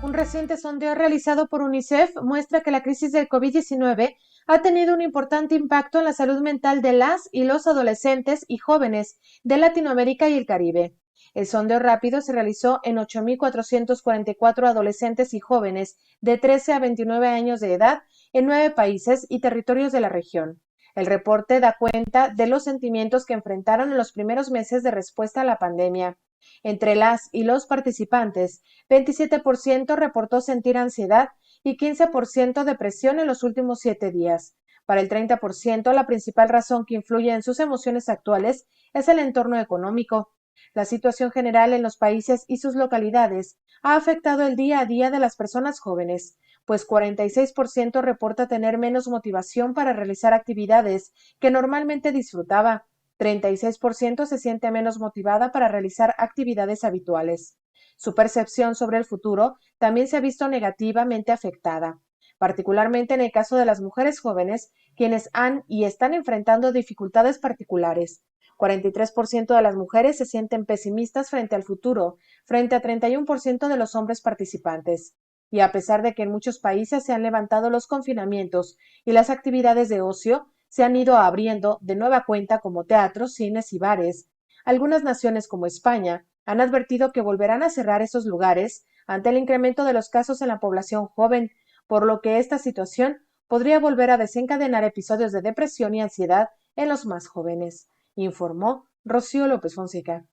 Un reciente sondeo realizado por UNICEF muestra que la crisis del COVID-19 ha tenido un importante impacto en la salud mental de las y los adolescentes y jóvenes de Latinoamérica y el Caribe. El sondeo rápido se realizó en 8.444 adolescentes y jóvenes de 13 a 29 años de edad en 9 países y territorios de la región. El reporte da cuenta de los sentimientos que enfrentaron en los primeros meses de respuesta a la pandemia. Entre las y los participantes, 27% reportó sentir ansiedad y 15% depresión en los últimos 7 días. Para el 30%, la principal razón que influye en sus emociones actuales es el entorno económico. La situación general en los países y sus localidades ha afectado el día a día de las personas jóvenes, pues 46% reporta tener menos motivación para realizar actividades que normalmente disfrutaba. 36% se siente menos motivada para realizar actividades habituales. Su percepción sobre el futuro también se ha visto negativamente afectada, particularmente en el caso de las mujeres jóvenes, quienes han y están enfrentando dificultades particulares. 43% de las mujeres se sienten pesimistas frente al futuro, frente a 31% de los hombres participantes. Y a pesar de que en muchos países se han levantado los confinamientos y las actividades de ocio se han ido abriendo de nueva cuenta como teatros, cines y bares, algunas naciones como España han advertido que volverán a cerrar esos lugares ante el incremento de los casos en la población joven, por lo que esta situación podría volver a desencadenar episodios de depresión y ansiedad en los más jóvenes, informó Rocío López Fonseca.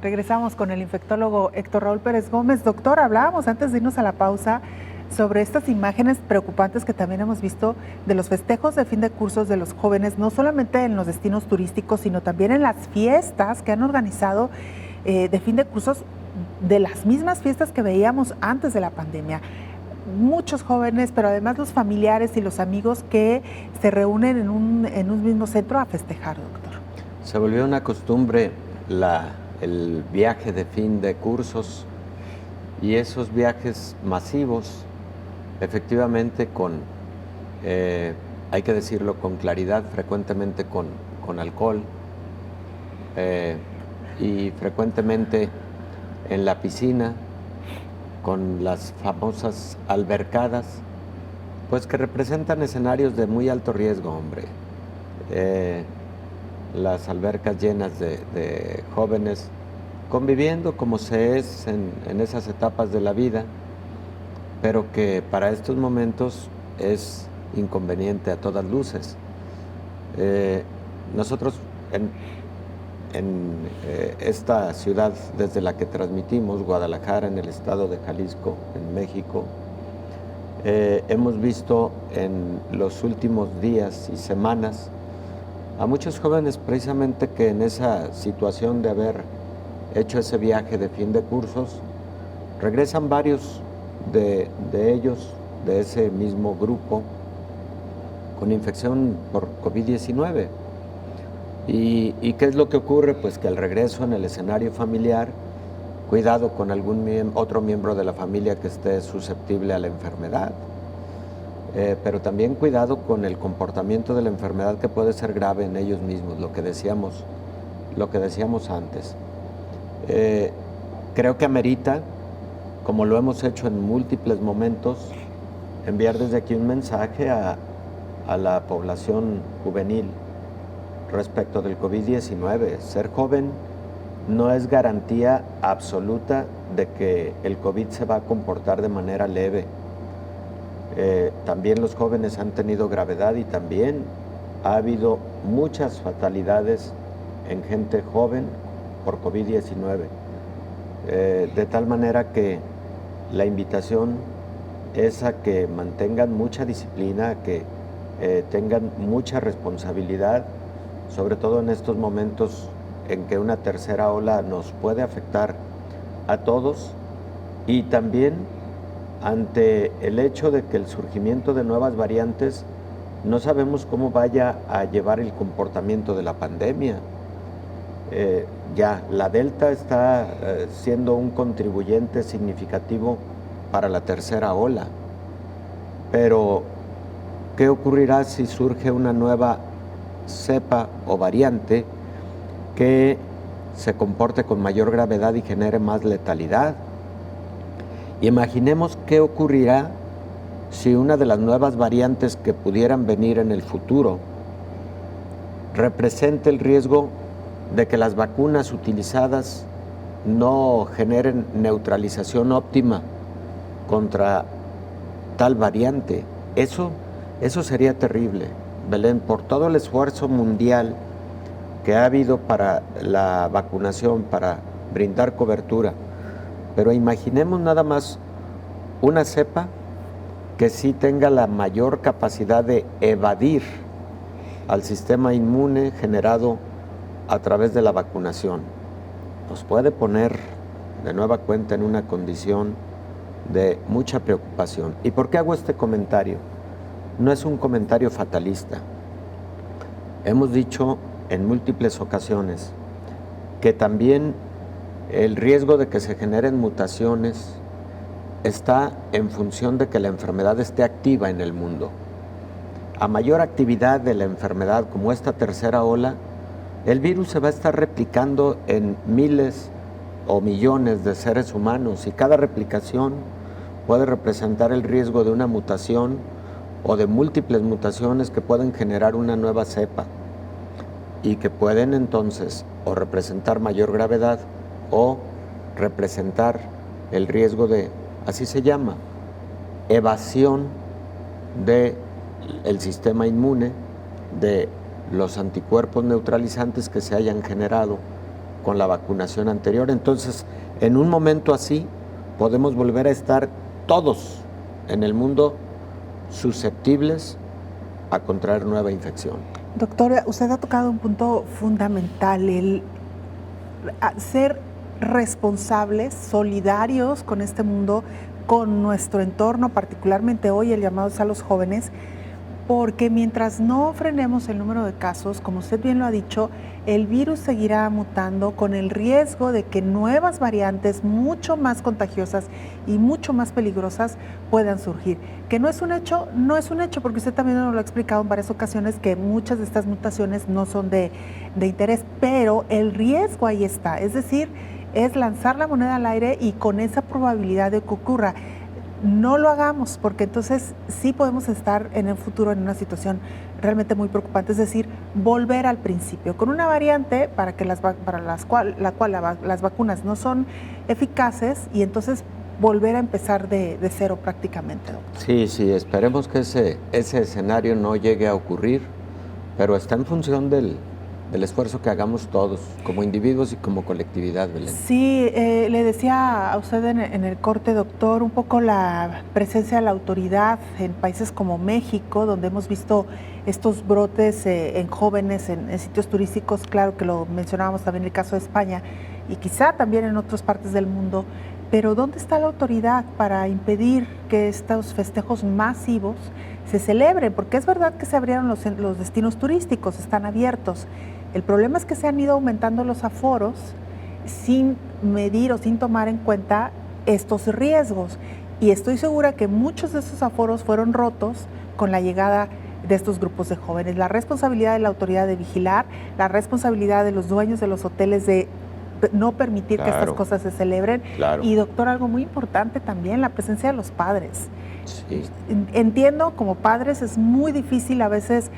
Regresamos con el infectólogo Héctor Raúl Pérez Gómez. Doctor, hablábamos antes de irnos a la pausa sobre estas imágenes preocupantes que también hemos visto de los festejos de fin de cursos de los jóvenes, no solamente en los destinos turísticos, sino también en las fiestas que han organizado de fin de cursos, de las mismas fiestas que veíamos antes de la pandemia. Muchos jóvenes, pero además los familiares y los amigos que se reúnen en un mismo centro a festejar, doctor. Se volvió una costumbre el viaje de fin de cursos, y esos viajes masivos, efectivamente hay que decirlo con claridad, frecuentemente con alcohol, y frecuentemente en la piscina, con las famosas albercadas, pues que representan escenarios de muy alto riesgo, hombre. Las albercas llenas de jóvenes conviviendo como se es en esas etapas de la vida, pero que para estos momentos es inconveniente a todas luces. Nosotros en esta ciudad desde la que transmitimos, Guadalajara, en el estado de Jalisco, en México, hemos visto en los últimos días y semanas a muchos jóvenes precisamente que en esa situación de haber hecho ese viaje de fin de cursos, regresan varios de ellos de ese mismo grupo con infección por COVID-19. ¿Y qué es lo que ocurre? Pues que al regreso en el escenario familiar, cuidado con algún otro miembro de la familia que esté susceptible a la enfermedad, pero también cuidado con el comportamiento de la enfermedad que puede ser grave en ellos mismos, lo que decíamos antes. Creo que amerita, como lo hemos hecho en múltiples momentos, enviar desde aquí un mensaje a la población juvenil respecto del COVID-19. Ser joven no es garantía absoluta de que el COVID se va a comportar de manera leve. También los jóvenes han tenido gravedad y también ha habido muchas fatalidades en gente joven por COVID-19. De tal manera que la invitación es a que mantengan mucha disciplina, a que tengan mucha responsabilidad, sobre todo en estos momentos en que una tercera ola nos puede afectar a todos, y también ante el hecho de que el surgimiento de nuevas variantes no sabemos cómo vaya a llevar el comportamiento de la pandemia. Ya la Delta está siendo un contribuyente significativo para la tercera ola, pero ¿qué ocurrirá si surge una nueva cepa o variante que se comporte con mayor gravedad y genere más letalidad? Imaginemos qué ocurrirá si una de las nuevas variantes que pudieran venir en el futuro represente el riesgo de que las vacunas utilizadas no generen neutralización óptima contra tal variante. Eso sería terrible, Belén, por todo el esfuerzo mundial que ha habido para la vacunación, para brindar cobertura. Pero imaginemos nada más una cepa que sí tenga la mayor capacidad de evadir al sistema inmune generado a través de la vacunación. Nos puede poner de nueva cuenta en una condición de mucha preocupación. ¿Y por qué hago este comentario? No es un comentario fatalista. Hemos dicho en múltiples ocasiones que también el riesgo de que se generen mutaciones está en función de que la enfermedad esté activa en el mundo. A mayor actividad de la enfermedad, como esta tercera ola, el virus se va a estar replicando en miles o millones de seres humanos, y cada replicación puede representar el riesgo de una mutación o de múltiples mutaciones que pueden generar una nueva cepa y que pueden entonces o representar mayor gravedad o representar el riesgo de, así se llama, evasión del sistema inmune, de los anticuerpos neutralizantes que se hayan generado con la vacunación anterior. Entonces, en un momento así, podemos volver a estar todos en el mundo susceptibles a contraer nueva infección. Doctora, usted ha tocado un punto fundamental, el ser responsables, solidarios con este mundo, con nuestro entorno, particularmente hoy el llamado es a los jóvenes, porque mientras no frenemos el número de casos, como usted bien lo ha dicho, el virus seguirá mutando con el riesgo de que nuevas variantes mucho más contagiosas y mucho más peligrosas puedan surgir. Que no es un hecho, porque usted también nos lo ha explicado en varias ocasiones que muchas de estas mutaciones no son de interés, pero el riesgo ahí está, es decir, es lanzar la moneda al aire y con esa probabilidad de que ocurra. No lo hagamos, porque entonces sí podemos estar en el futuro en una situación realmente muy preocupante, es decir, volver al principio, con una variante para la cual las vacunas no son eficaces, y entonces volver a empezar de cero prácticamente. Sí, esperemos que ese escenario no llegue a ocurrir, pero está en función del esfuerzo que hagamos todos, como individuos y como colectividad, Belén. Sí, le decía a usted en el corte, doctor, un poco la presencia de la autoridad en países como México, donde hemos visto estos brotes en jóvenes, en sitios turísticos, claro que lo mencionábamos también en el caso de España, y quizá también en otras partes del mundo, pero ¿dónde está la autoridad para impedir que estos festejos masivos se celebren? Porque es verdad que se abrieron los destinos turísticos, están abiertos. El problema es que se han ido aumentando los aforos sin medir o sin tomar en cuenta estos riesgos. Y estoy segura que muchos de esos aforos fueron rotos con la llegada de estos grupos de jóvenes. La responsabilidad de la autoridad de vigilar, la responsabilidad de los dueños de los hoteles de no permitir que estas cosas se celebren. Y doctor, algo muy importante también, la presencia de los padres. Sí. Entiendo, como padres es muy difícil a veces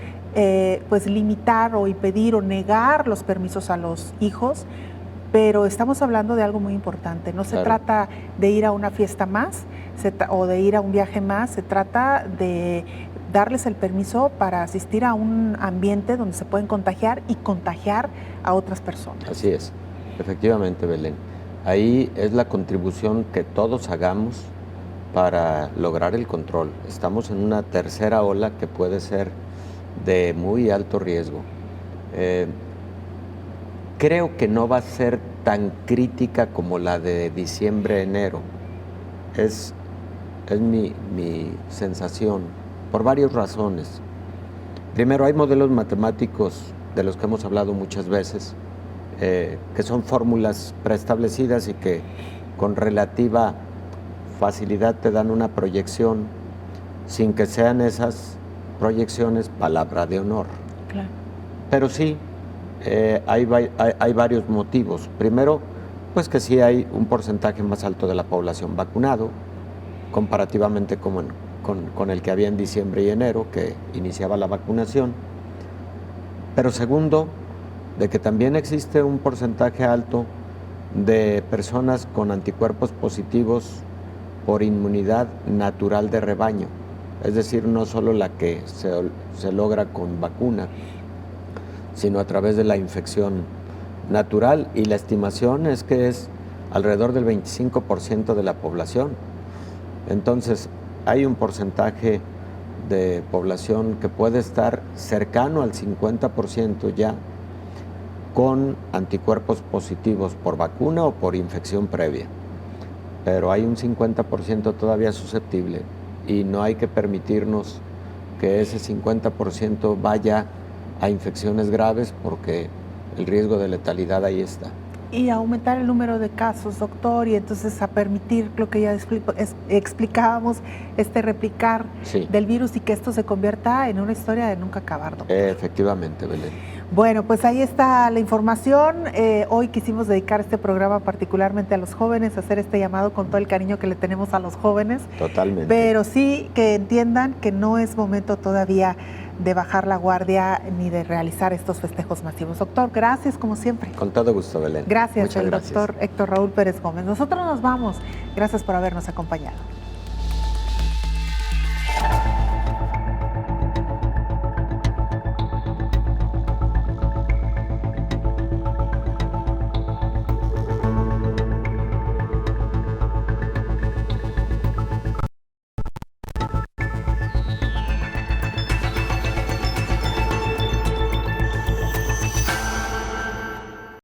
pues limitar o impedir o negar los permisos a los hijos, pero estamos hablando de algo muy importante. No se trata de ir a una fiesta más o de ir a un viaje más, se trata de darles el permiso para asistir a un ambiente donde se pueden contagiar y contagiar a otras personas. Así es, efectivamente, Belén. Ahí es la contribución que todos hagamos para lograr el control. Estamos en una tercera ola que puede ser de muy alto riesgo. Creo que no va a ser tan crítica como la de diciembre-enero. Es mi sensación, por varias razones. Primero, hay modelos matemáticos de los que hemos hablado muchas veces, que son fórmulas preestablecidas y que con relativa facilidad te dan una proyección sin que sean esas proyecciones palabra de honor. Claro. Pero sí, hay varios motivos. Primero, pues que sí hay un porcentaje más alto de la población vacunado, comparativamente con el que había en diciembre y enero, que iniciaba la vacunación. Pero segundo, de que también existe un porcentaje alto de personas con anticuerpos positivos por inmunidad natural de rebaño, es decir, no solo la que se logra con vacuna, sino a través de la infección natural, y la estimación es que es alrededor del 25% de la población. Entonces, hay un porcentaje de población que puede estar cercano al 50% ya con anticuerpos positivos por vacuna o por infección previa. Pero hay un 50% todavía susceptible y no hay que permitirnos que ese 50% vaya a infecciones graves, porque el riesgo de letalidad ahí está. Y aumentar el número de casos, doctor, y entonces a permitir lo que ya explicábamos, replicar del virus, y que esto se convierta en una historia de nunca acabar, doctor. Efectivamente, Belén. Bueno, pues ahí está la información. Hoy quisimos dedicar este programa particularmente a los jóvenes, hacer este llamado con todo el cariño que le tenemos a los jóvenes. Totalmente. Pero sí que entiendan que no es momento todavía de bajar la guardia ni de realizar estos festejos masivos. Doctor, gracias como siempre. Con todo gusto, Belén. Gracias, Muchas gracias. Doctor Héctor Raúl Pérez Gómez. Nosotros nos vamos. Gracias por habernos acompañado.